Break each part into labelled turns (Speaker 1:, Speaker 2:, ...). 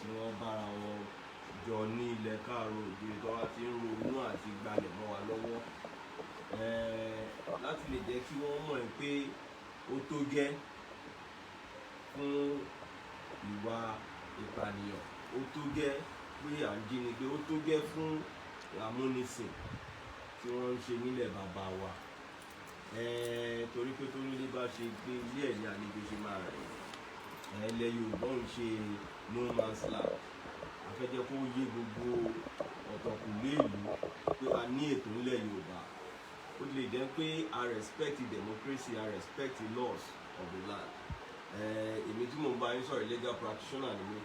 Speaker 1: tí wọ́n bára wọn jọ ní ilẹ̀ káàárọ̀ òjìrì tó wá ti ń ronú àti gbalẹ̀ mọ́ wa lọ́wọ́ láti lè jẹ́ kí wọ́n mọ̀ pé ó tó gẹ́ fún ìwà ìpànìyàn, ó tó gẹ́ pé à ń jínigbé, ó tó gẹ́ fún amúnisìn tí wọ́n ń ṣe nílẹ̀ bàbá wa. Torí pé tó nílé bá ṣe gbé ilé ẹ̀ ní àlejò ṣe máa rẹ̀. Ilẹ̀ Yorùbá ń ṣe no man's land. A fẹ́ jẹ́ kó yé gbogbo ọ̀tọ̀kùlú ìlú pé a ní ètò nílẹ̀ Yorùbá. Ó lè jẹ́ pé I respect the democracy, I respect the laws of the land. Èmi tí mo bá yín sọ̀rọ̀ legal practitioner ni mí.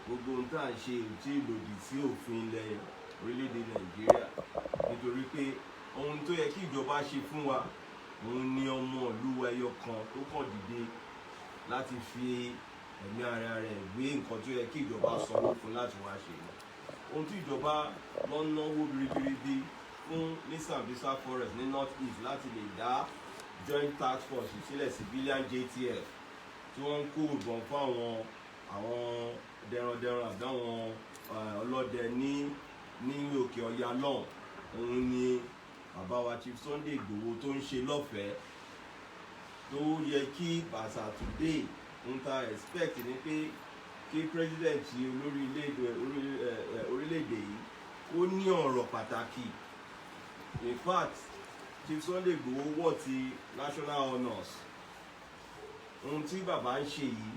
Speaker 1: Gbogbo ohun tá à ń ṣe tí lòdì sí òfin ilẹ̀ orílẹ̀-èdè Nàìjíríà, nítorí pé ohun tó yẹ kí ìjọba ṣe fún wa, òun ni ọmọ ìlú ẹyọ kan tó kàn dìde láti fi ẹ̀mí ara rẹ̀ gbé nǹkan tó yẹ kí ìjọba sanwó fún láti wá ṣe. Ohun tí ìjọba lọ náwó biribiribi fún ní Sambisa Forest ní North East láti lè dá joint task force sílẹ̀ civilian JTF tí wọ́n ń kó ìbọn fún àwọn dẹrandẹran àdáwọn ọlọ́dẹ ní òkè ọya náà. Òun ni bàbá wa Chief Sunday Igboho tó ń ṣe lọ́fẹ̀ẹ́, tó yẹ kí bàṣà today ń ta expect ni pé kí president olórí orílẹ̀-èdè yìí ó ní ọ̀rọ̀ pàtàkì. In fact, Chief Sunday Igboho wọ̀ ti national honours. Ohun tí bàbá ń ṣe yìí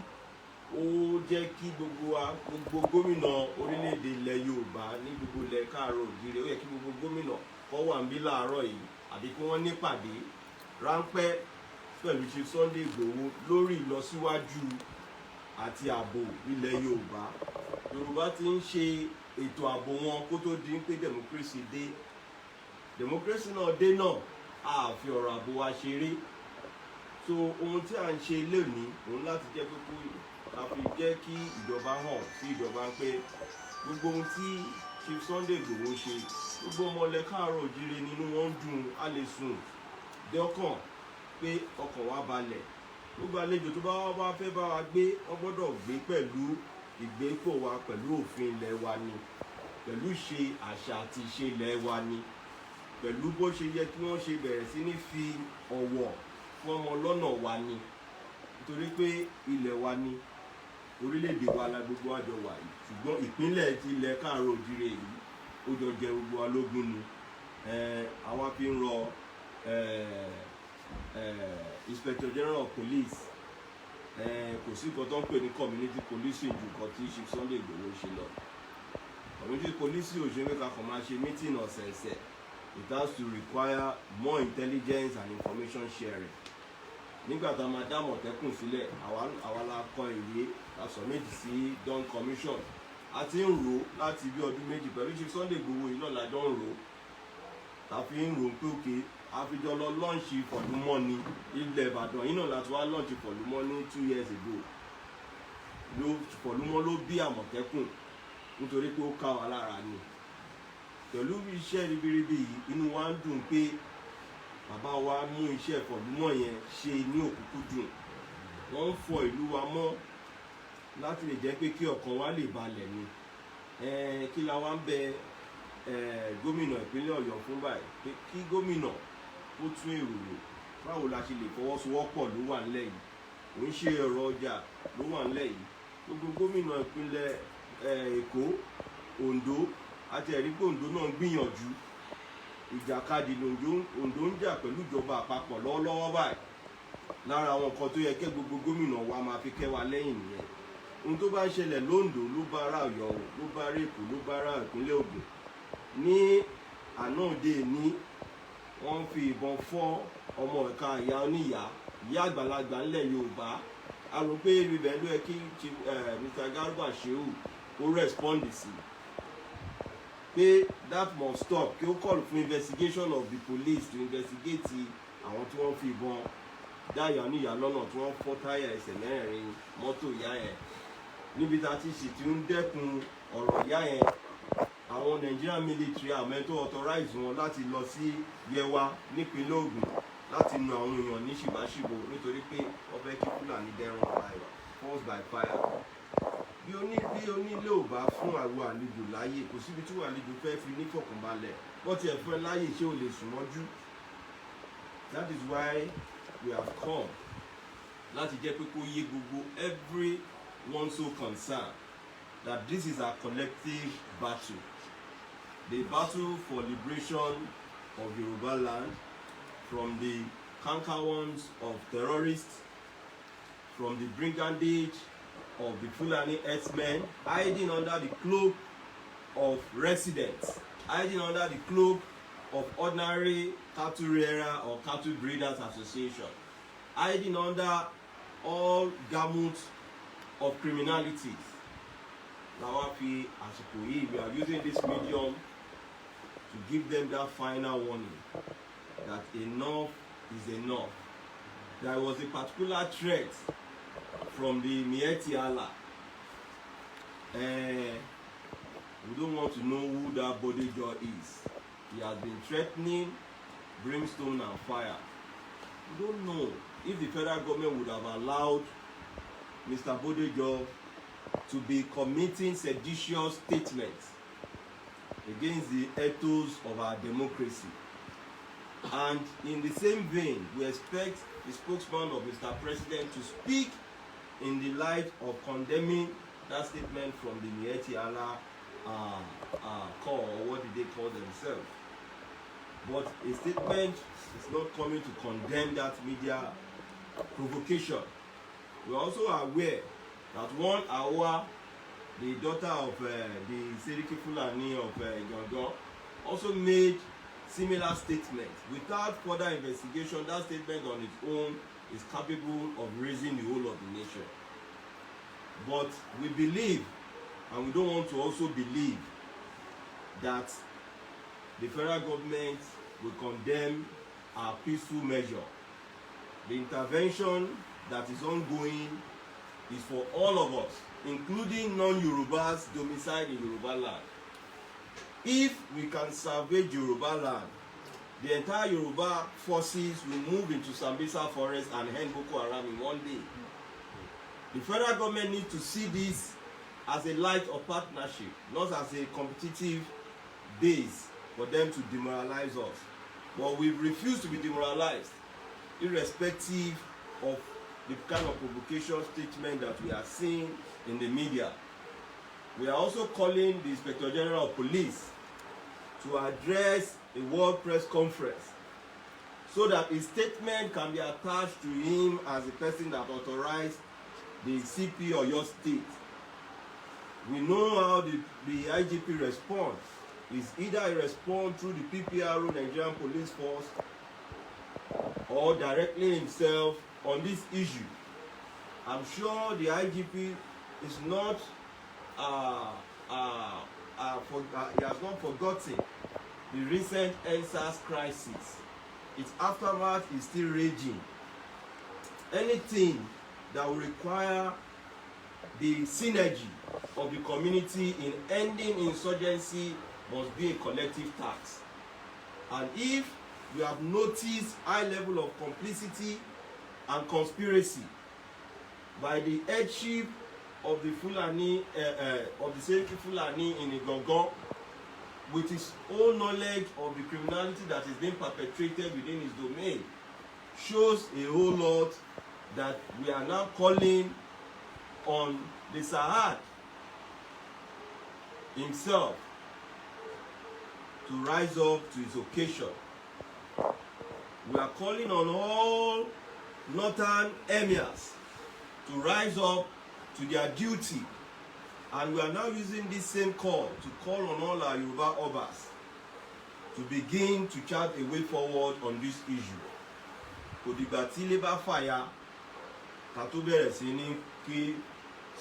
Speaker 1: ó jẹ́ kí gbogbo gómìnà orílẹ̀-èdè ilẹ̀ Yorùbá ní gbogbo ilẹ̀ káàárọ̀ òjìrì, ó yẹ kí gbogbo gómìnà kọ́ wà níbí láàárọ̀ yìí àbí kí wọ́n nípàdé ráńpẹ́ pẹ̀lú Chief Sunday Igboho lórí ìlọsíwájú àti ààbò ilẹ̀ Yorùbá. Yorùbá ti ń ṣe ètò ààbò wọn kó tó di pé democracy dé. Democracy náà dé náà, a fi ọ̀rọ̀ ààbò wa ṣeré. So ohun tí à ń ṣe lónìí òun láti jẹ́ pé a fi jẹ́ kí ìjọba hàn sí ìjọba pé gbogbo ohun tí Chief Sunday Igboho ṣe, gbogbo ọmọ ilẹ̀ káàárọ̀ òjìrì nínú wọn ń dùn, a lè sùn dọ́kàn pé ọkàn wa balẹ̀. Gbogbo àlejò tó bá fẹ́ bá wa gbé, wọ́n gbọ́dọ̀ gbé pẹ̀lú ìgbépò wa, pẹ̀lú òfin ilẹ̀ wa ni, pẹ̀lú ìṣe àṣà àti ìṣe ilẹ̀ wa ni, pẹ̀lú bó ṣe yẹ kí wọ́n ṣe bẹ̀rẹ̀ sí ní fi ọ̀wọ̀ fún ọmọ lọ́nà wa ni. Nítorí pé ilẹ̀ wa ni, orílẹ̀-èdè wa la gbogbo àjọ wà yìí, ṣùgbọ́n ìpínlẹ̀ ti ilẹ̀ káàárọ̀ òjìrì yìí ó jọ jẹ gbogbo wa lógún ni. Àwa fi ń rọ Inspector General of Police, kò sí nǹkan tó ń pè ní community policing ju nǹkan tí Chief Sunday Igboho ṣe lọ. Community policing ò ṣe pé ká kàn máa ṣe meeting ọ̀sẹ̀ọ̀sẹ̀. It has to require more intelligence and information sharing. Nígbà tá a máa dá Àmọ̀tẹ́kùn sílẹ̀, àwa la kọ ìwé aṣọ méjì sí Dawn Commission. A ti ń rò láti bí ọdún méjì pẹ̀lú Chief Sunday Igboho yìí náà lájọ́ ń rò. Ta fi ń rò pé òkè àfijọ́ lọ lọ́ǹṣì Fọ̀lúmọ́ ní ilẹ̀ Ìbàdàn yìí náà láti wá lọ́ǹṣì Fọ̀lúmọ́ ní 2 years ago. Fọ̀lúmọ́ ló bí Àmọ̀tẹ́kùn nítorí pé ó ká wa lára ni. Pẹ̀lú iṣẹ́ ribiribi yìí, inú wa ń dùn pé bàbá wa mú iṣẹ́ Fọ̀lúmọ́ yẹn ṣe ní òkúkúdùn. Wọ́n ń fọ ìlú wa mọ́ láti lè jẹ́ pé kí ọkàn wa lè balẹ̀ ni. Kí la wá ń bẹ gómìnà ìpínlẹ̀ Ọ̀yọ́ fún báyìí pé kí gómìnà ó tún èrò rò, báwo la ṣe lè fọwọ́sowọ́pọ̀ ló wà nílẹ̀ yìí. Kò ń ṣe ọ̀rọ̀ ọjà ló wà nílẹ̀ yìí. Gbogbo gómìnà ìpínlẹ̀ Èkó, Oǹdó, àti ẹ̀rí pé Oǹdó náà ń gbìyànjú. Ìjàkadì Oǹdó ń jà pẹ̀lú ìjọba àpapọ̀ lọ́wọ́lọ́wọ́ báyìí. Lára àwọn nǹkan tó yẹ kẹ́ gbogbo gómìnà wa máa fi kẹ́ wa lẹ́yìn nìyẹn. Ohun tó bá ń ṣẹlẹ̀ lóǹdó ló bá ará Ọ̀yọ́, ló bá ará Èkó, ló bá ará ìpínlẹ̀ Ògùn. Ní àná òde ní wọ́n fi ìbọn fọ́ ọmọ ìka ìyá oníyàá, ìyá àgbàlagbà ńlẹ̀ Yorùbá. A rò pé ibẹ̀ ló yẹ kí Mr. Garba Shehu ó respond sí. Pé that must stop, kí ó call fún investigation of the police to investigate àwọn tí wọ́n fi ìbọn dá ìyá oníyàá lọ́nà tí wọ́n fọ́ táyà ẹsẹ̀ mẹ́rin mọ́tò ìyá yẹn. Níbi tá a ti sì ti ń dẹ́kun ọ̀rọ̀ ìyá yẹn, àwọn Nigerian military àmọ́ tó authorize wọn láti lọ sí Yewa nípínlẹ̀ Ògùn láti nu àwọn èèyàn ní ṣìbáṣìbò nítorí pé wọ́n fẹ́ kí Fúlàní dẹ́rùn force by fire. bí onílé ò bá fún àwọn àlejò láyè kò síbi tí àlejò fẹ́ fi ní fọkànbalẹ̀ wọ́n ti ẹ̀ fún ẹ láyè ṣé o lè sùn mọ́jú. That is why we have come láti jẹ́ pé kó yé gbogbo everyone so concerned that this is a collective battle, the battle for liberation of Yoruba land from the cankerworms of terrorists, from the brigandage of the Fulani herdsmen hiding under the cloak of residents, hiding under the cloak of ordinary cattle rearer or cattle breeders association, hiding under all gamut of criminalities. Now we are using this medium to give them that final warning that enough is enough. There was a particular threat from the Miyetti Allah. We don't want to know who that Bodejo is. He has been threatening brimstone and fire. We don't know if the federal government would have allowed Mr. Bodejo to be committing seditious statements against the ethos of our democracy. And in the same vein, we expect the spokesman of Mr. President to speak in the light of condemning that statement from the Miyetti Allah call, or what did they call themselves. But a statement is not coming to condemn that media provocation. We are also aware that one Awa, the daughter of the Seriki Fulani of Igangan, also made similar statement. Without further investigation, that statement on its own is capable of raising the whole of the nation. But we believe, and we don't want to also believe, that the federal government will condemn our peaceful measure. The intervention that is ongoing is for all of us, including non-Yorubas domiciled in Yoruba land. If we can salvage Yoruba land, the entire Yoruba forces will move into Sambisa forest and end Boko Haram in one day. The federal government needs to see this as a light of partnership, not as a competitive base for them to demoralize us. But we refuse to be demoralized, irrespective of the kind of provocation statement that we are seeing in the media. We are also calling the Inspector General of Police to address a world press conference so that a statement can be attached to him as a person that authorized the CP or your state. We know how the IGP responds. Is either he responds through the PPRO, Nigerian Police Force, or directly himself on this issue. I'm sure the IGP is not he has not forgotten the recent EndSARS crisis. Its aftermath is still raging. Anything that will require the synergy of the community in ending insurgency must be a collective task. And if we have noticed high level of complicity and conspiracy by the headship of the Fulani, of the Seriki Fulani in Igangan, with his own knowledge of the criminality that is being perpetrated within his domain, shows a whole lot that we are now calling on the Sahad himself to rise up to his occasion. We are calling on all northern emirs to rise up to their duty, and we are now using this same call to call on all our Yoruba Obas to begin to chart a way forward on this issue. Kò dìgbà tí ilé bá fàya ká tó bẹ̀rẹ̀ sí ní kí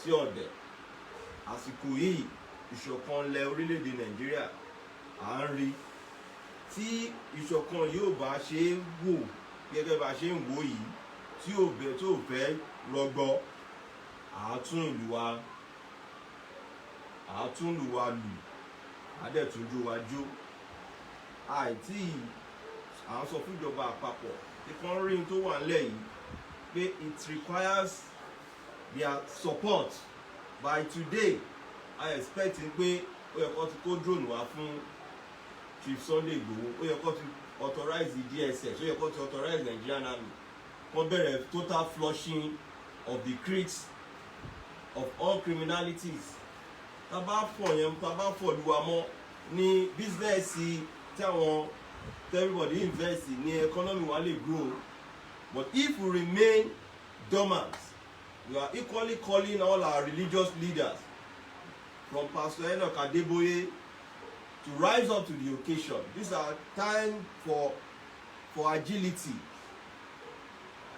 Speaker 1: sí ọ̀dẹ̀. Àsìkò yìí ìṣọ̀kan lẹ orílẹ̀-èdè Nàìjíríà à ń rí. Tí ìṣọ̀kan yóò bá ṣe é wò gẹ́gẹ́ bá ṣe ń wò yìí, tí ò bẹ̀ tó fẹ́ rọgbọ, àátún ìlú wa lù, àdẹ̀túnjú wa jó. Àìtí à ń sọ fún ìjọba àpapọ̀ ìkan rí tó wà nílẹ̀ yìí pé it requires their support by today I expect pé ó yẹ kó ti kó drone wá fún Chief Sunday Igboho, ó yẹ kó ti authorize the DSS, ó yẹ kó ti authorize Nigerian Army, kó bẹ̀rẹ̀ total flushing of the creeks of all criminalities. Tá bá fọ̀ lùwà mọ́ ní bísínẹ́sì tí àwọn everybody invest in the economy wa lè grow. But if we remain dormant, we are equally calling all our religious leaders, from Pastor Enoch Adeboye, to rise up to the occasion. This is our time for agility.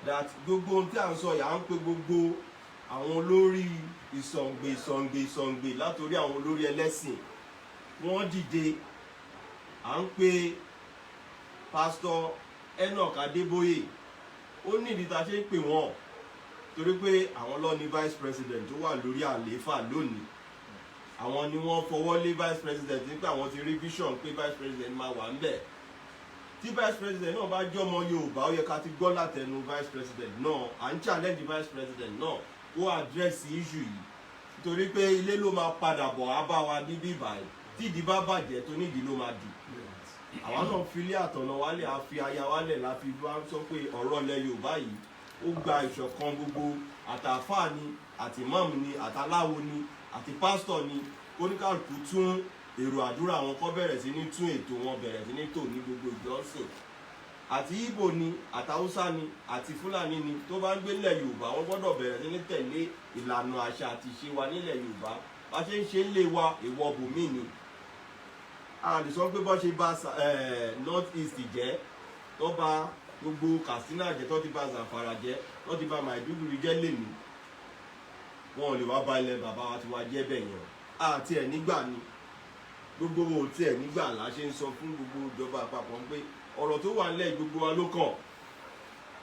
Speaker 1: That gbogbo tí à ń sọ yà ń pè gbogbo àwọn olórí ìsọ̀ǹgbè látòrí àwọn olórí ẹlẹ́sìn wọ́n dìde. À ń pè Pastor Enoch Adeboye, ó ní ìdí tá a ṣe ń pè wọ́n torí pé àwọn ló ní vice president tó wà lórí àlééfà lónìí. Àwọn ni wọ́n fọwọ́ lé vice president nípa àwọn ti rí vision pé vice president máa wà ńbẹ̀. Tí vice president náà bá jọmọ Yorùbá, ó yẹ ká ti gbọ́ látẹnu vice president náà. À ń challenge vice president náà kó address issue yìí nítorí pé ilé ló máa padà bọ̀ á bá wa níbí báyìí. Tí ìdí bá bàjẹ́ tó nídìí ló máa dùn. Àwa náà fi ilé àtọ̀nà wálẹ̀, a fi aya wálẹ̀, la fi wá sọ pé ọ̀rọ̀ ilẹ̀ Yorùbá yìí ó gba ìṣọ̀kan gbogbo, àtàfáà ni, àti ìmáàmù ni, àtàláwo ni, àti pásítọ̀ ni. Oníkàlùkù tún èrò àdúrà wọn kọ́ bẹ̀rẹ̀ sí ní tún ètò wọn bẹ̀rẹ̀ sí ní tò ní gbogbo ìjọsìn. Àti Ìgbò ni, àtàwùsá ni, àti Fúlàní ni, tó bá ń gbé nílẹ̀ Yorùbá wọ́n gbọ́dọ̀ bẹ̀rẹ̀ sí ní tẹ̀lé ìlànà àṣà àti ìṣe wa nílẹ̀ Yorùbá. Bá ṣe ń ṣe lé wa èèwọ̀ bòmí ni. A lè sọ pé bọ́ ṣe bá North East jẹ́, tó bá gbogbo Katsina jẹ́, tó ti bá Zamfara jẹ́, tó ti bá Maiduguri jẹ́ lèmi, wọn ò lè wá bá ilẹ̀ bàbá wa ti wá jẹ́ bẹ̀ yẹn. Àti ẹ̀ nígbà ni gbogbo wo tí ẹ̀ nígbà là ṣe ń sọ fún gbogbo ìjọba àpapọ̀ pé ọ̀rọ̀ tó wà nílẹ̀ gbogbo wa ló kàn.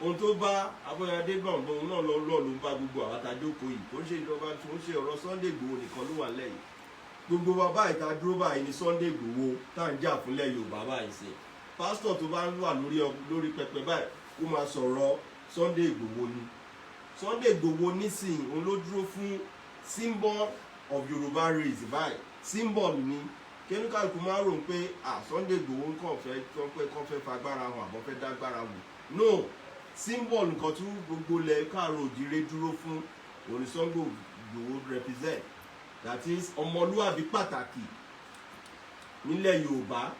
Speaker 1: Ohun tó bá Abọ́yadé gbọ̀ngbọ̀n náà ló ń bá gbogbo àwọn àtàjókòó yìí, kò ń ṣe ìjọba tó ń ṣe ọ̀rọ̀ Sunday Igboho nìkan ló wà nílẹ̀ yìí. Gbogbo wa báyìí ta dúró báyìí ní Sunday Igboho tá à ń jà fúnlẹ̀ Yorùbá báyìí sí. Pásítọ̀ tó bá ń wà lórí pẹpẹ báyìí kó máa sọ̀rọ̀ Sunday Igboho ni. Sunday Igboho nísìnyí òun ló dúró fún symbol of Yorùbá race báyìí, symbol ni. Kẹ́nìkàlùkù máa rò pé Sunday Igboho kàn fẹ́ fagbára hàn àbọ̀ fẹ́ dágbára wò. No, symbol nǹkan tí gbogbo lẹ̀ káàró òjìrè dúró fún òun ni Sunday Igboho represent. That is ọmọlúwàbí pàtàkì nílẹ̀ Yorùbá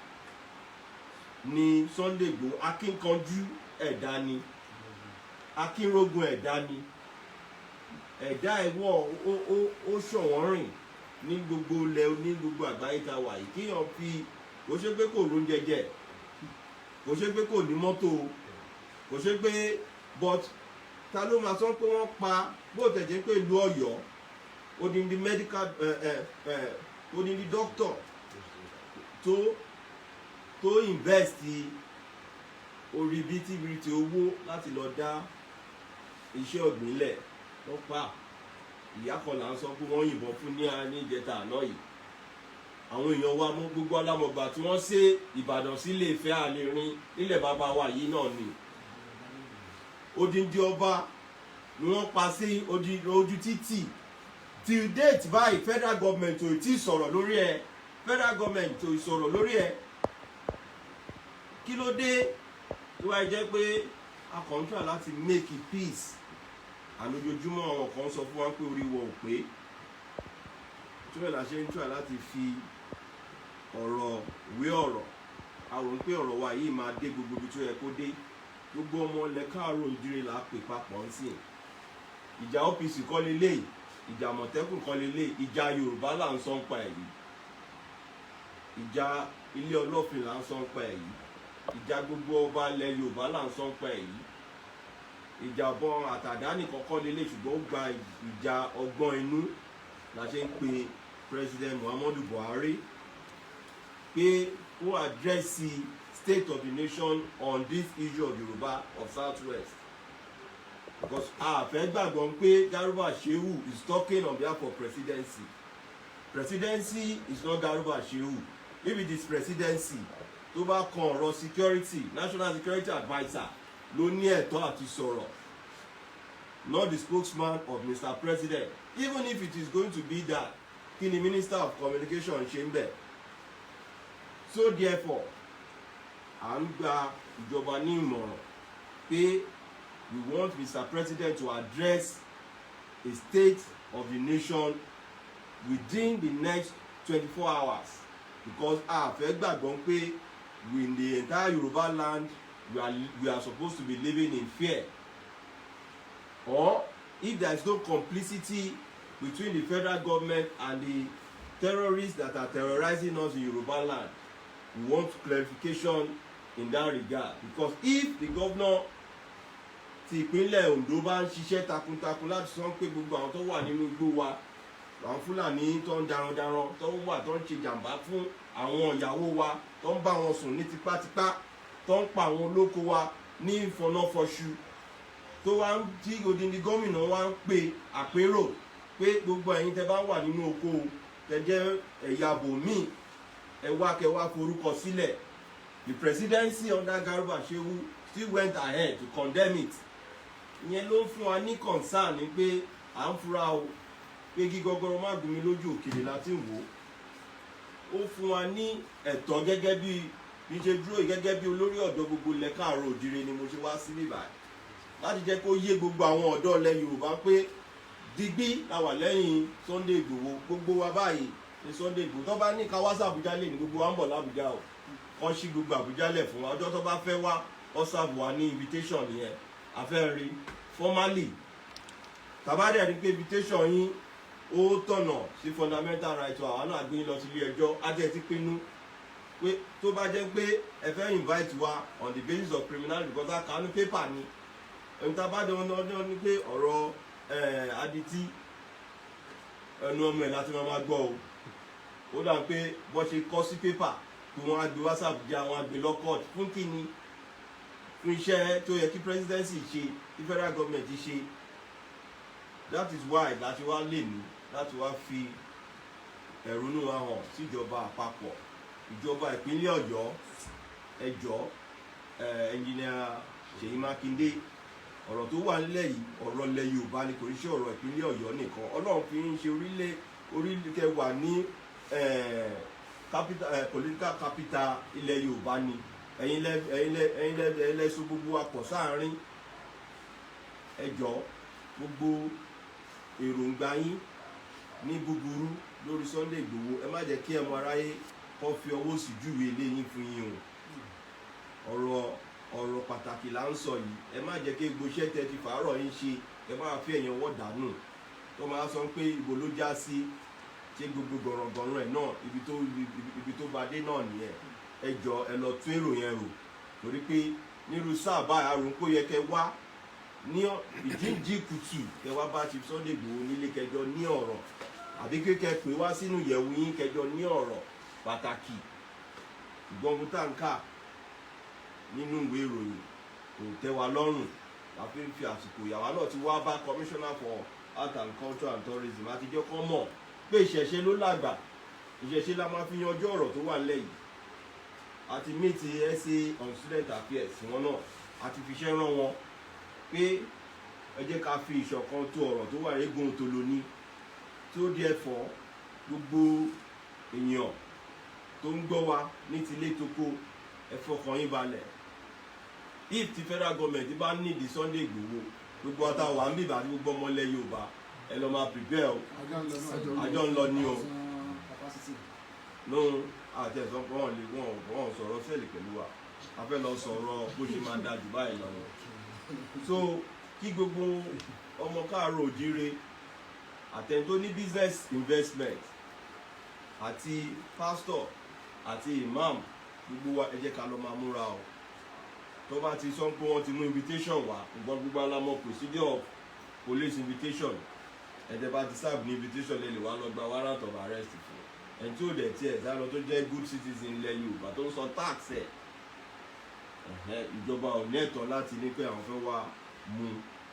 Speaker 1: ni Sunday Igboho. Akínkanjú ẹ̀dá ni, akínrógun ẹ̀dá ni, ẹ̀dá ẹ̀wọ̀ ó ṣọ̀wọ́n rìn ní gbogbo ilẹ̀ ní gbogbo àgbáyé ta wà yìí. Kíyàn fi, kò ṣe pé kò rún jẹjẹ, kò ṣe pé kò ní mọ́tò, kò ṣe pé, but ta ló máa sọ pé wọ́n pa bó tẹ̀jẹ́ pé ìlú Ọ̀yọ́ odindi medical odindi doctor tó invest orí bítíbitì owó láti lọ dá iṣẹ́ ọ̀gbìn lẹ̀ wọ́n pa. Ìyá kan là ń sọ pé wọ́n yìnbọn fún ní ìjẹta àná yìí. Àwọn èèyàn wa mú gbogbo alámọ̀gbà tí wọ́n ṣe Ìbàdàn sí Ilé-Ifẹ̀ àlerin nílẹ̀ bàbá wa yìí náà ni. Odindi ọba ni wọ́n pa sí ojú títì. Till date báyìí federal government ò tí sọ̀rọ̀ lórí ẹ̀, federal government ò sọ̀rọ̀ lórí ẹ̀. Kí ló dé tó wá jẹ́ pé a kàn ń try láti make it peace, àlójoojúmọ́ àwọn kan sọ fún wa pé orí wọn ò pé. Tí wọ́n là ṣe ń try láti fi ọ̀rọ̀ wé ọ̀rọ̀, a rò pé ọ̀rọ̀ wa yìí máa dé gbogbo ibi tó yẹ kó dé. Gbogbo ọmọ ilẹ̀ káàárọ̀ oòjíire là á pè papọ̀ ń sìn. Ìjà OPC kọ́ leléyìí, ìjà Àmọ̀tẹ́kùn kọ́ leléyìí, ìjà Yorùbá là ń sọ ń pa èyí, ìjà ilé Ọlọ́fin là ń sọ ń pa èyí, ìjà gbogbo ọba ilẹ̀ Yorùbá là ń sọ ń pa èyí. Ìjà ọ̀bọ̀n àtàdá nìkan kọ́ leléyìí, ṣùgbọ́n ó gba ìjà ọgbọ́n inú la ṣe ń pe President Muhammadu Buhari pé ó address the state of the nation on this issue of Yorùbá of Southwest. Because fẹ́ gbàgbọ́ pé Garuba Shehu is talking on behalf of presidency. Presidency is not Garuba Shehu. If it is presidency, tó bá kan ọ̀rọ̀ security, national security adviser ló ní ẹ̀tọ́ àti sọ̀rọ̀ not the spokesman of Mr. President. Even if it is going to be that, kí ni Minister of Communication ṣe ń bẹ̀? So therefore, à ń gba ìjọba ní ìmọ̀ràn pé we want Mr. President to address a state of the nation within the next 24 hours, because a fẹ́ gbàgbọ́ pé in the entire Yoruba land we are supposed to be living in fear, or if there is no complicity between the federal government and the terrorists that are terrorizing us in Yoruba land, we want clarification in that regard. Because if the governor ti ìpínlẹ̀ Ondo bá ń ṣiṣẹ́ takuntakun láti sọ pé gbogbo àwọn tó wà nínú igbó wa, àwọn Fúlàní tó ń darandaran tó wà tó ń ṣe jàǹbá fún àwọn ìyàwó wa, tó ń bá wọn sùn ní tipátipá, tó ń pa àwọn olóko wa ní ìfọ̀nàfọ̀ṣù, tó wá ń tí odindi gómìnà wa ń pe àpérò pé gbogbo ẹ̀yin tẹ́ bá wà nínú oko tẹ́ jẹ́ ẹ̀yà bòmíì, ẹ wá kẹ́ wá forúkọ sílẹ̀. The presidency under Garba Shehu still went ahead to condemn it. Ìyẹn ló ń fún wa ní concern ni pé à ń fura o pé kí gọ́gọ́rọ́ má gún mi lójú òkèlè láti wò ó. Ó fún wa ní ẹ̀tọ́ gẹ́gẹ́ bí bí ṣe dúró gẹ́gẹ́ bí olórí ọ̀dọ́ gbogbo ilẹ̀ káàárọ̀ òjìrè ni mo ṣe wá sí bíbáyìí láti jẹ́ kó yé gbogbo àwọn ọ̀dọ́ ilẹ̀ Yorùbá pé digbí la wà lẹ́yìn Sunday Igboho. Gbogbo wa báyìí ní Sunday Igboho tó bá ní ká wá sí Àbújá lè ní gbogbo wa ń bọ̀ l'Àbújá o, kọ́ sí gbogbo Àbújá lẹ̀ fún wa. Ọjọ́ tó bá fẹ́ wá ọ sáàbù wa ní invitation nìyẹn, a fẹ́ rí formally. Tàbádẹ́ rí pé invitation yín ó tọ̀nà sí fundamental right wa, àwọn náà gbé yín lọ sí ilé ẹjọ́. Á jẹ́ ti pinnu pé tó bá jẹ́ pé ẹ fẹ́ invite wa on the basis of criminality, because a kà ní paper ni. Ẹni tá a bá dé ọdún ní pé ọ̀rọ̀ adití ẹnu ọmọ ẹ̀ láti máa gbọ́ o. Ó dà pé bọ́ ṣe kọ́ sí paper kí wọ́n á gbé WhatsApp jẹ́ àwọn àgbẹ̀ lọ́kọ̀t fún kíni, fún iṣẹ́ tó yẹ kí presidency ṣe, kí federal government ṣe. That is why láti wá lè ní láti wá fi ẹ̀rúnú wa hàn síjọba àpapọ̀, ìjọba ìpínlẹ̀ Ọ̀yọ́, ẹjọ́ engineer Ṣèyí Mákindé. Ọ̀rọ̀ tó wà nílẹ̀ yìí ọ̀rọ̀ ilẹ̀ Yorùbá ni, kò ní ṣe ọ̀rọ̀ ìpínlẹ̀ Ọ̀yọ́ nìkan. Ọlọ́run fi ń ṣe orílẹ̀ kẹwàá ní political capital ilẹ̀ Yorùbá ni. ẹ̀yin lẹ́sùn gbogbo apọ̀ sáàárín. Ẹjọ́ gbogbo èròǹgbà yín ní búburú lórí Sunday Igboho, ẹ má jẹ́ kí ẹmọ aráyé kọ́ fi ọwọ́ sí júwe eléyìí fún yín o. ọ̀rọ̀ pàtàkì là ń sọ yìí. Ẹ má jẹ́ kí gbogbo iṣẹ́ tẹ́ ti fàárọ̀ yín ṣe ẹ má fi ẹ̀yìn ọwọ́ dànù. Tó máa sọ pé ibo ló já sí, ṣé gbogbo gọ̀rọ̀gọ̀rọ̀ ẹ̀ náà ibi tó bá dé náà nìyẹn. Ẹ jọ ẹ lọ tún èrò yẹn rò, torí pé nírú sáà báyà rò kó yẹ kẹ́ wá ní ìjíǹjí kùtù kẹ́ wá bá Chief Sunday Igboho nílé kẹjọ ní ọ̀rọ̀, àbí kékeré pé wá sínú ìyẹ̀wù yín kẹjọ ní ọ̀rọ̀ pàtàkì. Ìgbọ́n táǹkà nínú ìwé ìròyìn kò tẹ́ wa lọ́rùn, la fi ń fi àsìkò ìyàwó náà ti wá bá Commissioner for Art and Culture and Tourism àti jẹ́ kọ́ mọ̀ pé ìṣẹ̀ṣe ló lágbà, ìṣẹ̀ṣe la máa fi yanjú ọ̀rọ̀ tó wà nílẹ̀ yìí. Àti meet SA on Student Affairs wọn náà àti fiṣẹ́ rán wọn pé ẹ jẹ́ ká fi ìṣọ̀kan tó ọ̀rọ̀ tó wà eégún tó lò ní. tó therefore gbogbo èèyàn tó ń gbọ́ wa ní tilé toko ẹ fọkàn yín balẹ̀. If the federal government bá need the Sunday Igboho, gbogbo ọ̀tá wà ń bìbà àti gbogbo ọmọlẹ̀ Yorùbá ẹ lọ máa prepare o. àjọ ń lọ ní o. no àti ẹ̀sán pé wọ́n sọ̀rọ̀ sẹ́ẹ̀lì pẹ̀lú wa, a fẹ́ lọ sọ̀rọ̀ bó ṣe máa dájú báyìí lọ. So kí gbogbo ọmọ káàárọ̀ òjíire àtẹni tó ní business investment àti pastor àti imam, gbogbo wa ẹ jẹ́ ká lọ máa múra o. Tó bá ti sọ pé wọ́n ti mú invitation wá, ṣùgbọ́n gbogbo alámọ̀ procedure of police invitation, ẹ̀jẹ̀ bá ti serve ní invitation lè wá lọ gba warrant of arrest fún ẹni tí ò dẹ̀ tiẹ̀ sá lọ tó jẹ́ good citizen ilẹ̀ Yorùbá tó ń sọ tax ẹ̀. Ìjọba ò ní ẹ̀tọ́ láti ní pé àwọn fẹ́ wá mú,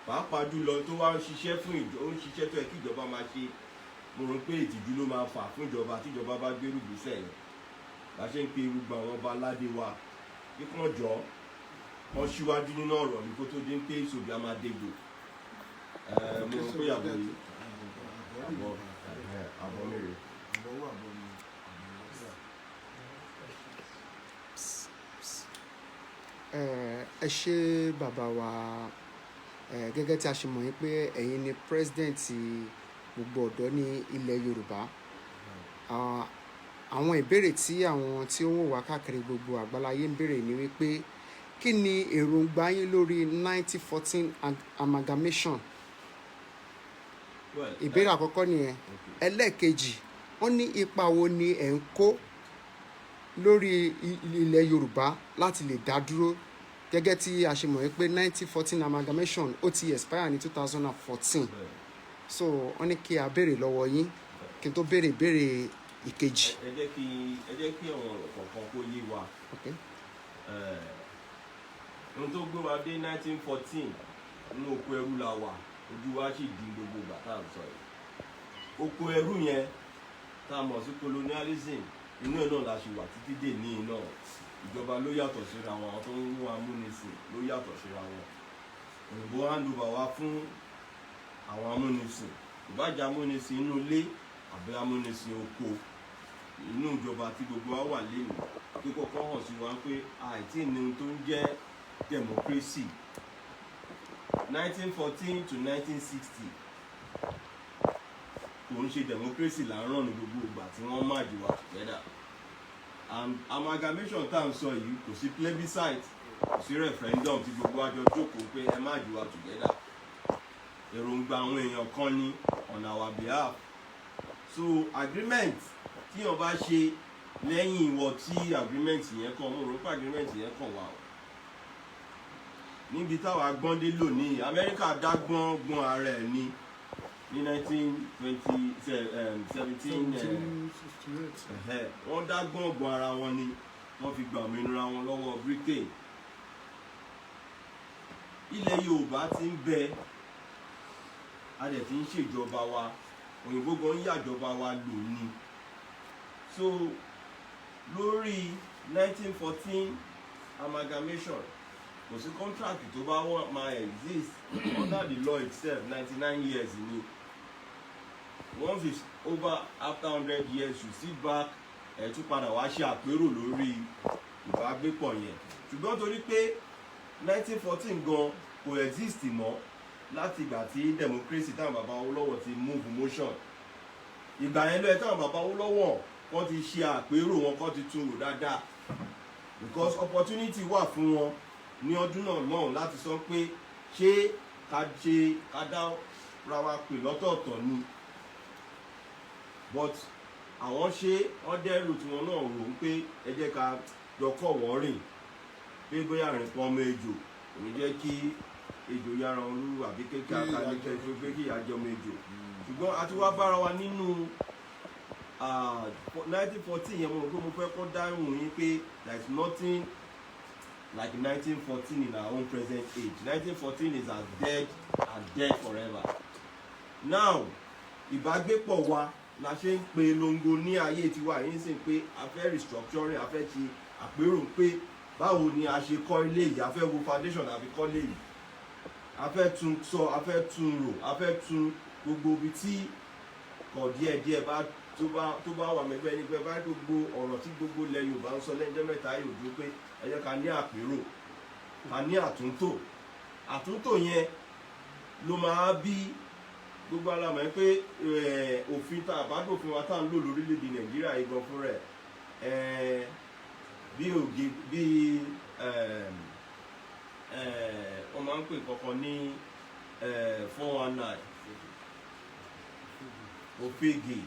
Speaker 1: pàápàá jùlọ tó wá ń ṣiṣẹ́ fún ó ń ṣiṣẹ́ tó yẹ kí ìjọba máa ṣe. Mo rò pé ìtìjú ló máa fà fún ìjọba tí ìjọba bá gbérù gbèsè yẹn. Bá ṣe ń pe gbogbo àwọn ọba aládé wa kíkàn jọ wọ́n ṣíwájú nínú ọ̀rọ̀ ní kó tó dín pé ìṣòbí a máa dégbò. mo rò pé ìyàwó yìí àbọ̀ mi rè.
Speaker 2: Ẹ ṣé bàbá wa, gẹ́gẹ́ tí a ṣe mọ̀ yín pé ẹ̀yin ni president gbogbo ọ̀dọ́ ní ilẹ̀ Yorùbá. Àwọn ìbéèrè tí àwọn tí ó ń wò wá káàkiri gbogbo àgbáláyé ń béèrè ni wípé kí ni èròǹgbà yín lórí 1914 amalgamation? Ìbéèrè àkọ́kọ́ nìyẹn. Ẹlẹ́ẹ̀kejì, wọ́n ní ipa wo ni ẹ̀ ń kó lórí ilẹ̀ Yorùbá láti lè dá dúró, gẹ́gẹ́ tí a ṣe mọ̀ pé 1914 amalgamation ó ti expire ní 2014. So wọ́n ní kí a béèrè lọ́wọ́ yín kí n tó béèrè ìbéèrè ìkejì.
Speaker 1: ẹ jẹ́ kí àwọn ọ̀rọ̀ kọ̀ọ̀kan kó yé wa. ohun tó gbé wa dé 1914 nínú oko ẹrú la wà, ojú wa sì di gbogbo ìgbà tá à ń sọ yìí. oko ẹrú yẹn tá a mọ̀ sí colonialism, inú ẹ̀ náà la ṣì wà títí dè ní iná. Ìjọba ló yàtọ̀ síra wọn, àwọn tó ń mú amúnisìn ló yàtọ̀ síra wọn. Òyìnbó hand over wa fún àwọn amúnisìn, ìbájá amúnisìn inú ilé àbí amúnisìn oko, inú ìjọba tí gbogbo wa wà lẹ́nu tó kọ́kọ́ hàn sí wa pé àìtí ní ohun tó ń jẹ́ democracy. 1914 to 1960 kò ń ṣe democracy là ń rán ní gbogbo ìgbà tí wọ́n merge wa together. Amalgamation tá à ń sọ yìí kò sí plebiscite, kò sí referendum tí gbogbo àjọ jókòó pé ẹ merge wa together. Èròǹgbà àwọn èèyàn kan ní on our behalf. So agreement tí wọ́n bá ṣe lẹ́yìn ìwọ tí agreement yẹn kàn, mo rò pé agreement yẹn kàn wá o. Níbi táwa gbọ́n dé lónìí, Amẹ́ríkà dá gbọ́n ara ẹ̀ ní 1917 wọ́n dá gbọ́n ara wọn ni wọ́n fi gba òmìnira wọn lọ́wọ́ Britain. Ilẹ̀ Yorùbá ti ń bẹ, a dẹ̀ ti ń ṣèjọba wa, òyìnbó gan yàjọba wa lò ní. So lórí 1914 amalgamation kò sí contract tó bá wọ́n máa exist under the law itself. 99 years ni. Once it's over, after 100 years you sit back ẹ̀ tún padà wá ṣe àpérò lórí ìbágbépọ̀ yẹn. Ṣùgbọ́n torí pé 1914 gan kò exist mọ́ láti ìgbà tí democracy táwọn bàbá Awólọ́wọ̀ ti move motion. Ìgbà yẹn ló yẹ táwọn bàbá Awólọ́wọ̀ wọ́n ti ṣe àpérò wọn, kọ́ ti tún rò dáadáa, because opportunity wà fún wọn ní ọdún náà lọ́hùn láti sọ pé ṣé ká dá ra wa pè lọ́tọ̀ọ̀tọ̀ ni. But àwọn wọ́n dẹ́rù tí wọn náà rò pé ẹ jẹ́ ká jọkọ̀ wọ́n rìn, pé bóyá rìn pọ́n ọmọ ejò kò ní jẹ́ kí ejò yára wọn lú àbí kékeré akáníkẹ́ tó gbé kí ìyá jẹ ọmọ ejò. Ṣùgbọ́n a ti wá bára wa nínú 1914 yẹn, mo rò pé mo fẹ́ kọ́ dáhùn yín pé there is nothing like 1914 in our own present age. 1914 is as dead and dead forever. Now ìbágbépọ̀ wa la ṣe ń pe longo ní ayé tiwa yìí, sì ń pé a fẹ́ restructuring, a fẹ́ ṣe àpérò pé báwo ni a ṣe kọ́ ilé yìí, a fẹ́ wo foundation àbí kọ́ ilé yìí, a fẹ́ tún sọ, a fẹ́ tún rò, a fẹ́ tún gbogbo ibi tí kọ̀ díẹ̀díẹ̀ bá tó bá wà mẹ́gbẹ́ nígbẹ́ bá gbogbo ọ̀rọ̀ tí gbogbo ilẹ̀ Yorùbá ń sọ lẹ́jọ́ mẹ́ta yóò dúró pé ẹ jẹ́ ká ní àpérò, ká ní àtúntò yẹn ló máa bí gbogbo alamọ̀ pé òfin tá àbádòfin wa tá à ń lò lórílẹ̀‐èdè Nàìjíríà igan fún rẹ̀ bí wọ́n máa ń pè kankan ní 419 òfegè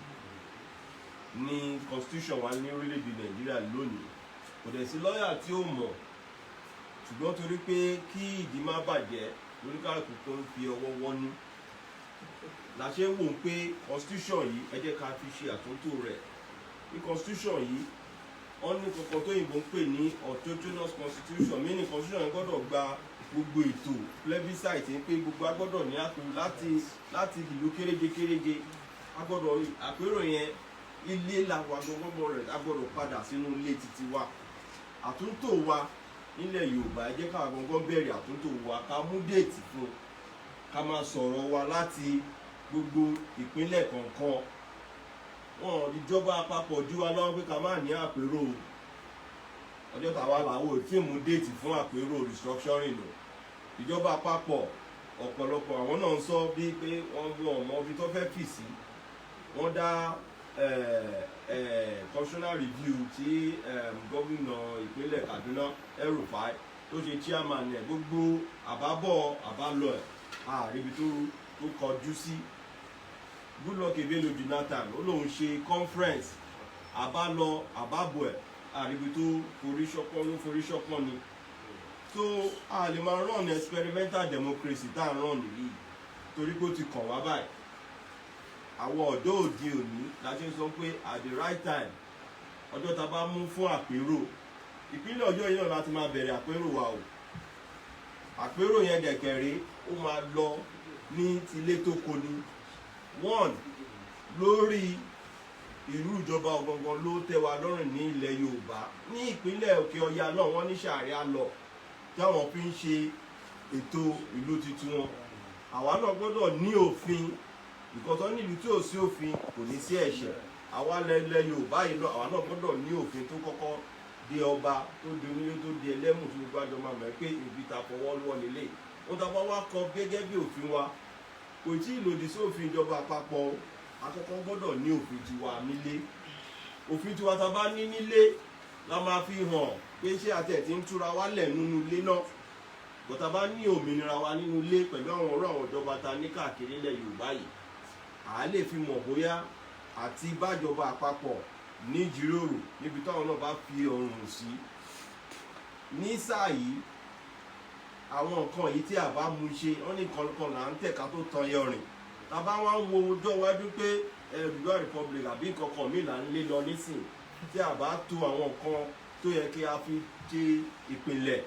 Speaker 1: ní constitution wa ní orílẹ̀‐èdè Nàìjíríà lónìí. Kò dẹ̀ sí lọ́ọ̀yà tí ó mọ̀, ṣùgbọ́n torí pé kí ìdí má bàjẹ́ lóníkàlùkù tó ń fi ọwọ́ wọ́nú la ṣe ń wò pé constitution yìí ẹ jẹ́ ká fi ṣe àtúntò rẹ̀. Ní constitution yìí wọ́n ní kankan tó yìnbọn pè ní autonomous constitution, mí ní constitution yẹn gbọ́dọ̀ gba gbogbo ètò plebiscite pé gbogbo agbọ́dọ̀ ní àpérò láti ìlú kéréje agbọ́dọ̀ àpérò yẹn ilé làwọn agbọ́gbọ́ rẹ̀ agbọ́dọ̀ padà sínú ilé títí wa. Àtúntò wa nílẹ̀ Yorùbá ẹ jẹ́ ká gbọ́ngàn bẹ̀rẹ̀ àtúntò wa, ká mú déètì fún ká máa sọ̀rọ̀ wa láti gbogbo ìpínlẹ̀ kọ̀ọ̀kan. Wọn ìjọba àpapọ̀ jú wa lọ́wọ́ pé ká má ní àpérò ọjọ́ tàwa làwọn ò tí ì mú déètì fún àpérò restructuring lò. Ìjọba àpapọ̀ ọ̀pọ̀lọpọ̀ àwọn náà ń sọ bíi pé wọ́n mọ ibi tó fẹ́ fì sí. Wọ́n dá constitutional review tí gómìnà ìpínlẹ̀ Kaduna El-Rufai tó ṣe chairman ẹ̀, gbogbo àbálọ ẹ̀ àríbi tó kọjú sí. Goodluck Ebele Jonathan ó lóun ṣe conference àbálọ àbábọ̀ ẹ̀ àríbi tó forí ṣọpọ́n ni. So a lè máa run experimental democracy tá à ń run nìyí torí pé ó ti kàn wá báyìí. Àwọn ọ̀dọ́ òde òní la ṣe ń sọ pé at the right time ọjọ́ ta bá mú fún àpérò ìpínlẹ̀ Ọ̀yọ́ yìí náà láti máa bẹ̀rẹ̀ àpérò wa o. Àpérò yẹn dẹ̀kẹ̀rẹ́ ó máa lọ ní tilé tó kó ni. One, lórí irú ìjọba ọ̀gangan ló tẹ́ wa lọ́rùn ní ilẹ̀ Yorùbá. Ní ìpínlẹ̀ Òkè Ọya náà wọ́n ní ṣàríà lọ táwọn fi ń ṣe ètò ìlú tuntun wọn. Àwa náà gbọ́dọ̀ ní òfin, ìkọ̀tọ́ nílùú tí ò sí òfin kò ní sí ẹ̀ṣẹ̀. Àwa lẹ́lẹ̀ Yorùbá yìí náà àwa náà gbọ́dọ̀ ní òfin tó kọ́kọ́ di ọba, tó di onílé, tó di ẹlẹ́mù, tó gbogbo àjọ máa mọ̀ pé ibi ta fọwọ́ lọ́wọ́ lélẹ̀. Wọ́n ta bá wá kọ gẹ́gẹ́ bí òfin wa kò tí ì lòdì sí òfin ìjọba àpapọ̀. Àkọ́kọ́ gbọ́dọ̀ ní òfin tiwa nílé. Òfin tiwa ta bá ní nílé la máa fi hàn pé ṣé àti ẹ̀ ti ń túra wá lẹ̀ nínú ilé náà. Bọ̀tà bá ní òmìnira wa nínú ilé pẹ̀lú àwọn ọ̀rọ̀ àwọn ìjọba ta ní káàkiri ilẹ̀ Yorùbá yìí, à lè fi mọ̀ bóyá àti bájọba àpapọ̀ ní ìjíròrò níbi táwọn náà bá fi ọrùn sí. Ní sáà yìí àwọn nǹkan yìí tí a bá mú ṣe wọ́n ní kankan là ń tẹ̀ka tó tan yọrin. Ta bá wá ń wo ọjọ́ iwájú pé Yorùbá Republic àbí nǹkan kan mí là ń lé lọ nísìn tí a bá tó àwọn nǹkan tó yẹ kí a fi ṣe ìpìlẹ̀.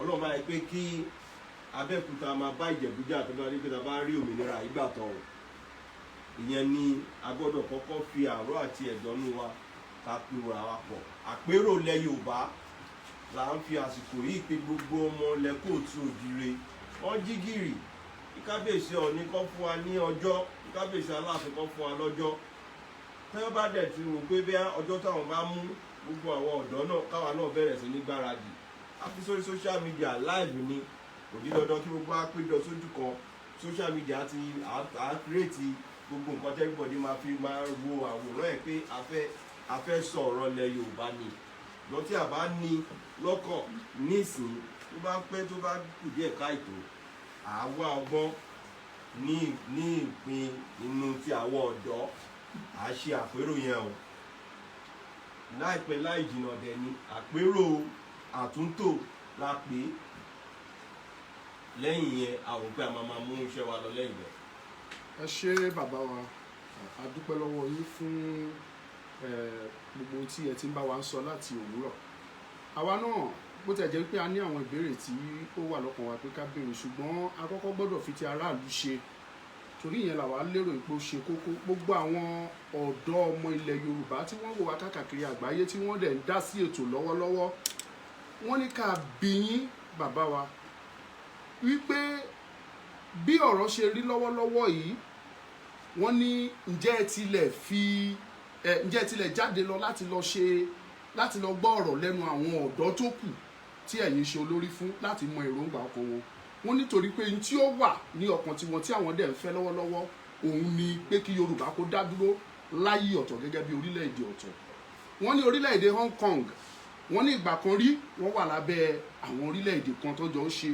Speaker 1: Ọlọ́run máa yẹ pé kí Abẹ́òkúta máa bá Ìjẹ̀bú jà tó bá rí pé ta bá rí òmìnira ìgbà tán o. Ìyẹn ni a gbọ́dọ̀ kọ́kọ́ fi àárọ̀ àti ẹ̀dọ́nú wa ká pe wà wá pọ̀. Àpérò ilẹ̀ Yorùbá là ń fi àsìkò yìí pé gbogbo ọmọ ilẹ̀ Kóòtù Òjìire wọ́n jí gìrì. Kábíyèsí Ọọ̀ni kan fún wa ní ọjọ́, Kábíyèsí Aláàfin kan fún wa lọ́jọ́. Tẹ́wọ́n bá dẹ̀ ti rò pé bí ọjọ́ táwọn bá mú gbogbo àwọn ọ̀dọ́ náà káwa náà bẹ̀rẹ̀ sí ní gbáradì. A fi sórí social media live ni kò ní dandan kí gbogbo á péjọ sójú kan. Social media ti àkírètì gbogbo nǹkan tí everybody máa fi máa wo àwòrán ẹ̀ pé a fẹ́ sọ̀rọ̀ ilẹ̀ Yorùbá ni. Lọ tí a bá ní lọ́kàn nísìnyí tó bá pẹ́ tó bá kù díẹ̀ káìtó àwa ọgbọ́n ní ìpín inú ti àwọn ọ̀dọ́ à ṣe àpérò yẹn o. Láìpẹ́ láì jìnnà dẹ̀ ni àpérò àtúntò la pè é. Lẹ́yìn yẹn a rò pé a máa mú iṣẹ́ wa lọ lẹ́yìn rẹ̀.
Speaker 3: Ẹ ṣé bàbá wa, a dúpẹ́ lọ́wọ́ yín fún gbogbo tí ẹ ti ń bá wa ń sọ láti òwúrọ̀. Àwa náà bó tẹ̀ jẹ́ pé a ní àwọn ìbéèrè tí ó wà lọ́kàn wa pé ká béèrè, ṣùgbọ́n a kọ́kọ́ gbọ́dọ̀ fi ti aráàlú ṣe, torí ìyẹn làwa lérò pé ó ṣe kókó. Gbogbo àwọn ọ̀dọ́ ọmọ ilẹ̀ Yorùbá tí wọ́n wò wá káàkiri àgbáyé tí wọ́n dẹ̀ ń dá sí ètò lọ́wọ́lọ́wọ́, wọ́n ní ká bi yín bàbá wa wípé bí ọ̀rọ̀ ṣe rí lọ́wọ́lọ́wọ́ yìí, wọ́n ní ǹjẹ́ ẹ tilẹ̀ jáde lọ láti lọ gbọ́ ọ̀rọ̀ lẹ́nu àwọn ọ̀dọ́ tó kù tí ẹ̀yin ṣe olórí fún láti mọ èròǹgbà ọkàn wọn. Wọ́n nítorí pé ní tí ó wà ní ọkàn tiwọn tí àwọn dẹ̀ ń fẹ́ lọ́wọ́lọ́wọ́ òun ni pé kí Yorùbá kó dá dúró láyé ọ̀tọ̀ gẹ́gẹ́ bí orílẹ̀-èdè ọ̀tọ̀. Wọ́n ní orílẹ̀-èdè Hong Kong, wọ́n ní ìgbà kan rí wọ́n wà lábẹ́ àwọn orílẹ̀-èdè kan tó jọ ń ṣe.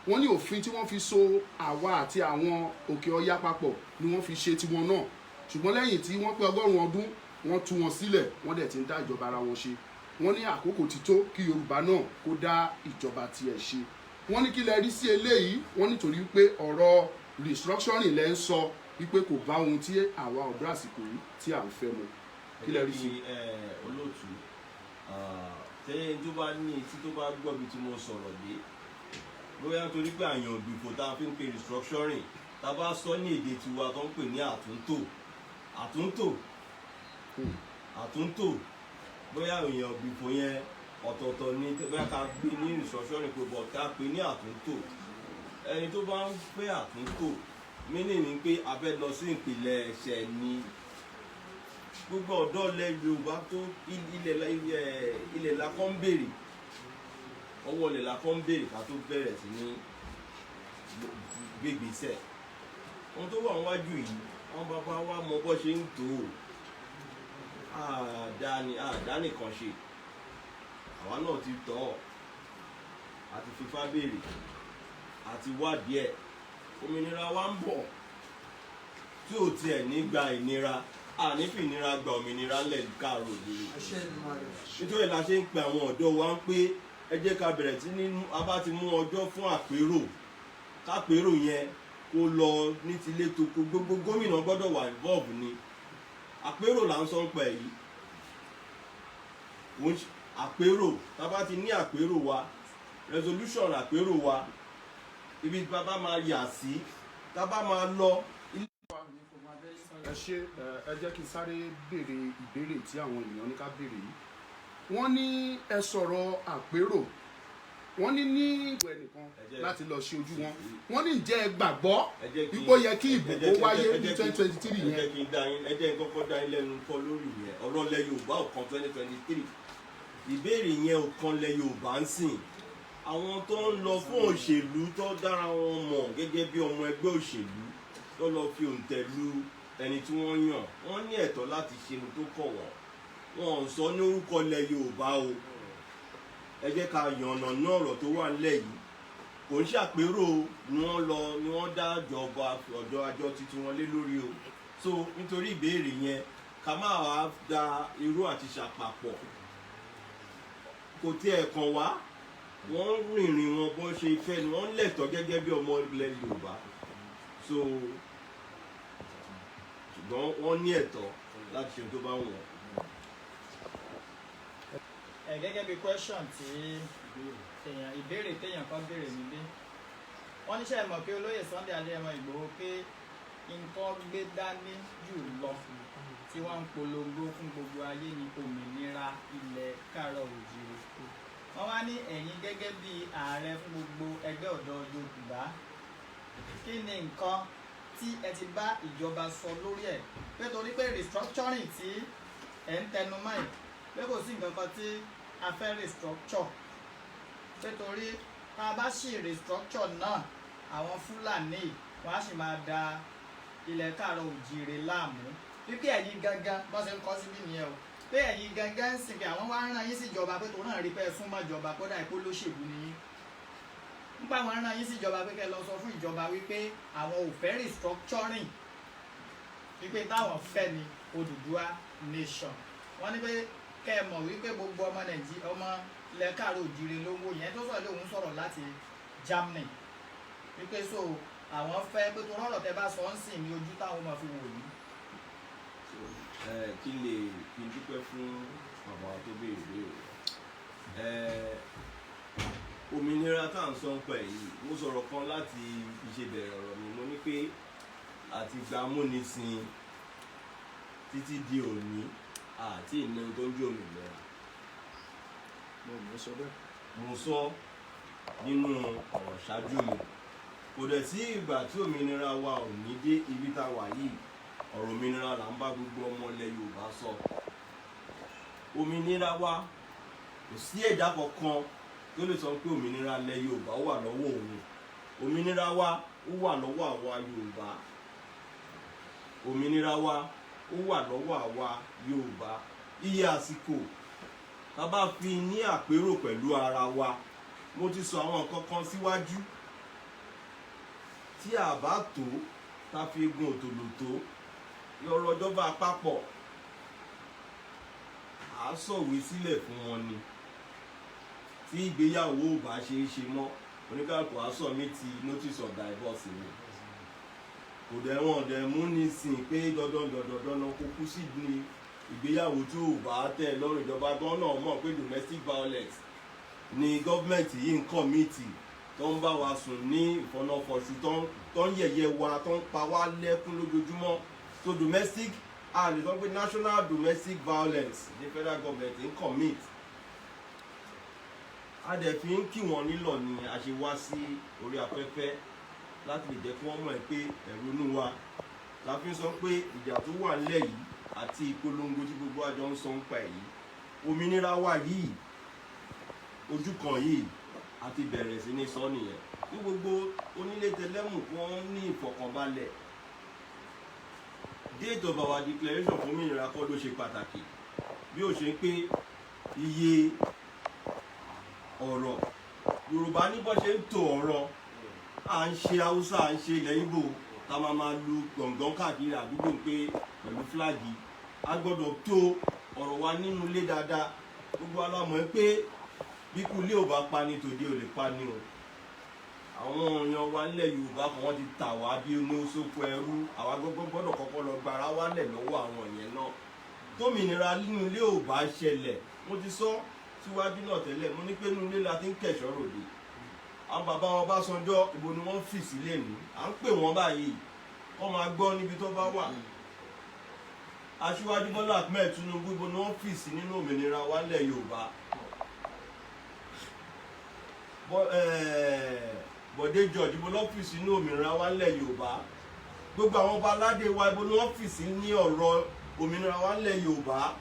Speaker 3: Wọ́n ní òfin tí wọ́n fi so àwa àti àwọn Òkè Ọya papọ̀ ni wọ́n fi ṣe tiwọn náà. Ṣùgbọ́n lẹ́yìn tí wọ́n pé 100 ọdún wọ́n tú wọn sílẹ̀, wọ́n dẹ̀ ti ń dá ìjọba ara wọn ṣe. Wọ́n ní àkókò ti tó kí Yorùbá náà kó dá ìjọba tiẹ̀ ṣe. Wọ́n ní kí lẹ rí sí eléyìí. Wọ́n nítorí pé ọ̀rọ̀ restructuring lẹ ń sọ wípé kò bá ohun tí àwa ọ̀dọ́ àsìkò yìí tí à ń fẹ́ mọ̀. Kí lẹ rí sí?
Speaker 1: Olóòtú tẹ́yìn tó bá ní etí tó bá gbọ́ bí tí mo sọ̀rọ̀ dé, bóyá torí pé àyàn ògbìfò tá a fi ń pe restructuring tá a bá sọ ní èdè tiwa tó ń pè ní àtúntò bóyá èèyàn ògbìfò yẹn ọ̀tọ̀ọ̀tọ̀ ni bóyá ká gbé ní restructuring pé bọ̀ ká pè ní àtúntò. ẹni tó bá ń fẹ́ àtúntò mínì ni pé abẹ́ lọ sí ìpìlẹ̀ ẹ̀ṣẹ̀ ni gbogbo ọ̀dọ́ ilẹ̀ Yorùbá tó ilẹ̀ la kọ́ ń béèrè ọwọ́ ilẹ̀ la kọ́ ń béèrè ká tó bẹ̀rẹ̀ sí ní gbégbèsè ohun tó wà níwájú yìí àwọn bàbá wa mọ bó ṣe ń tó àdá nìkan ṣe àwa náà ti tọ́ àti fífá béèrè àti wádìí ẹ̀ òmìnira wa ń bọ̀ tí ò tiẹ̀ ní gba ìnira ànífi ìnira gba òmìnira ńlẹ̀ káàró òdìrí nítorí la ṣe ń pe àwọn ọ̀dọ́ wa ń pé ẹ jẹ́ ká bẹ̀rẹ̀ sí nínú abá ti mú ọjọ́ fún àpérò kápérò yẹn kó lọ ní tilé toko gbogbo gómìnà gbọ́dọ̀ wà involve ni àpérò là ń sọ ń pẹ̀ yìí àpérò tá bá ti ní àpérò wa resolution àpérò wa ibi bàbá máa yà sí tá bá máa lọ.
Speaker 3: ẹ ṣe ẹ jẹ́ kí n sáré béèrè ìbéèrè tí àwọn ènìyàn ní ká béèrè yìí wọ́n ní ẹ sọ̀rọ̀ àpérò wọ́n ní ìbò ẹnìkan láti lọ ṣe ojú wọn wọ́n ní ǹjẹ́ ẹ gbàgbọ́ ipò yẹ kí ìbò kó wáyé ní 2023 yẹn.
Speaker 1: ẹ jẹ́ kí n kọ́kọ́ dá yín lẹ́nu kọ́ lórí yẹn ọ̀rọ̀ lẹ Yorùbá ò kan 2023 ìbéèrè yẹn ò kan lẹ Yorùbá ń sìn àwọn tó ń lọ fún òṣèlú tó dára wọn mọ̀ gẹ́gẹ́ bí ọmọ ẹgbẹ́ òṣèlú tó lọ fi òǹtẹ̀ lu ẹni tí wọ́n yàn wọ́n ní ẹ̀tọ́ láti ṣe ohun tó kọ̀ wọ́n wọn ò sọ ní orúkọ lẹ Yorùbá o ẹ jẹ́ ká yànnà ní ọ̀rọ̀ tó wà nílẹ̀ yìí kò ń ṣàpérò ni wọ́n dá ìjọba ọ̀dọ́ àjọ tuntun wọn lé lórí o so nítorí ìbéèrè yẹn ká má wàá da irú àti ṣàpapọ̀ kò tiẹ̀ kàn wá wọ́n rìnrìn wọn bó ṣe fẹ́ ni wọ́n lẹ̀tọ́ gẹ́gẹ́ bí ọmọ ilẹ̀ Yorùbá so ṣùgbọ́n wọ́n ní ẹ̀tọ́ láti ṣe tó bá wù wọ́n.
Speaker 4: Gẹ́gẹ́ bí question tí ìbéèrè téèyàn kan béèrè níbí wọ́n níṣẹ́ mọ̀ pé olóyè Sunday Adéyẹmọ Ìgbòho pé nǹkan gbé dání jù lọ tí wọ́n ń polongo fún gbogbo ayé ní òmìnira ilẹ̀ káàárọ̀ oòjíire wọ́n wá ní ẹ̀yin gẹ́gẹ́ bí ààrẹ fún gbogbo ẹgbẹ́ ọ̀dọ́ Yorùbá kí ni nǹkan tí ẹ ti bá ìjọba sọ lórí ẹ̀ pé torí pé restructuring tí ẹ̀ ń tẹnu mọ́ ẹ̀ pé kò sí nǹkan kan tí a fẹ́ restructure pé torí tá a bá ṣì restructure náà àwọn Fúlàní wọ́n á sì máa da ilẹ̀ káàárọ̀ oòjíire láàmú wípé ẹ̀yin gangan bọ́n ṣe ń kọ́ síbí nìyẹn o pé ẹ̀yin gangan ń sìn pé àwọn wá ń rán yín síjọba pé tòun náà rí pé ẹ súnmọ́ ìjọba kódà ìpó lóṣèlú ni yín nípa àwọn rán yín síjọba pé kẹ́ lọ sọ fún ìjọba wípé àwọn ò fẹ́ restructuring wípé táwọn fẹ́ ni Odùduwà nation wọ́n ní pé kẹ́ ẹ mọ̀ wípé gbogbo ọmọ Nàìjíríà ọmọ ilẹ̀ káàárọ̀ oòjíire ló ń wò yẹn tó sọ̀rọ̀ lóun sọ̀rọ̀ láti Germany wípé so àwọn fẹ́ pé tó rọ̀rọ̀ tẹ́ bá sọ ń sìn ní ojú táwọn máa fi wò yìí.
Speaker 1: kí n dúpẹ́ fún bàbá tó béèrè òmìnira tá à ń sọ ń pẹ̀ yìí mo sọ̀rọ̀ kan láti ìṣèbẹ̀rẹ̀ ọ̀rọ̀ mi mo ní pé àti gba amúnisìn títí di òní àti ìnáwó tó ń jó òmìnira mo sọ nínú ọ̀rọ̀ ṣáájú mi kò dẹ̀ sí ìgbà tí òmìnira wa ò ní dé ibi tá a wà yìí ọ̀rọ̀ òmìnira là ń bá gbogbo ọmọ ilẹ̀ Yorùbá sọ òmìnira wa kò sí ẹ̀dá kankan tó lè sọ pé òmìnira ilẹ̀ Yorùbá wà lọ́wọ́ òun òmìnira wa ó wà lọ́wọ́ àwa Yorùbá òmìnira wa ó wà lọ́wọ́ àwa Yorùbá iye àsìkò tá bá fi ní àpérò pẹ̀lú ara wa mo ti sọ àwọn nǹkan kan síwájú tí a bá tó tá fi egun òtòlò tó lọ́rọ̀ ọjọ́ba àpapọ̀ à á sọ̀wé sílẹ̀ fún wọn ni tí ìgbéyàwó ò bá ṣe é ṣe mọ́ oníkàlùkù á submit notice of divorce ni kò dẹ̀ wọ́n dẹ̀ mú ní sìn pé dandan kó kú sí ní ìgbéyàwó tí ò bá tẹ̀ lọ́rùn ìjọba gan náà mọ̀ pé domestic violence ni gọ́ọ̀mẹ̀ntì yìí ń kọ̀mìtì tó ń bá wa sùn ní ìfọ̀nàfọ̀ṣù tó ń yẹ̀yẹ́ wa tó ń pa wá lẹ́kún lójoojúmọ́ so domestic a lè sọ pé national domestic violence ní federal government ń commit a dẹ̀ fi ń kí wọn nílọ̀ ni a ṣe wá sí orí afẹ́fẹ́ láti lè jẹ́ kí wọ́n mọ̀ ẹ́ pé ẹ̀rù inú wa la fi ń sọ pé ìjà tó wà nílẹ̀ yìí àti ìpolongo tí gbogbo àjọ ń sọ ń pa èyí òmìnira wa yìí ojú kan yìí àti bẹ̀rẹ̀ sí ní sọ nìyẹn ní gbogbo onílé tẹlẹ́mù kí wọ́n ní ìfọ̀kànbalẹ̀. Date of our declaration fún òmìnira kọ́ ló ṣe pàtàkì bí ó ṣe pé iye ọ̀rọ̀ Yorùbá ní bó ṣe ń tò ọ̀rọ̀ à ń ṣe Haúsá à ń ṣe ilẹ̀ Ìgbò tá máa máa lu gbọ̀ngàn káàkiri àdúgbò pé pẹ̀lú fúláàgì a gbọ́dọ̀ tó ọ̀rọ̀ wa nínú ilé dáadáa gbogbo alámọ̀ pé bí kú ilé ò bá pani tòde ò lè pani o àwọn èèyàn wa nílẹ̀ Yorùbá kan wọ́n ti tà wá bí inú sóko ẹrú àwa gbọ́dọ̀ kọ́kọ́ lọ gbára wálẹ̀ lọ́wọ́ àwọn yẹn náà tómìnira nínú ilé ò bá ṣẹlẹ̀ mo ti sọ síwájú náà tẹ́lẹ̀ mo ní pé nínú ilé la ti ń kẹ̀ṣọ́ ròde àwọn bàbá wọn Ọbásanjọ́ ibo ni wọ́n fì sílẹ̀ ní à ń pè wọ́n báyìí wọ́n máa gbọ́ níbi tó bá wà Aṣíwájú Bọ́lá Ahmed Tinubu ibo ni wọ́n fì sí nínú òmìnira wa nílẹ̀ Yorùbá Bọ̀dé George ibo ló fì sí nínú òmìnira wa nílẹ̀ Yorùbá gbogbo àwọn ọba aládé wa ibo ni wọ́n fì sí ní ọ̀rọ̀ òmìnira wa nílẹ̀ Yorùbá.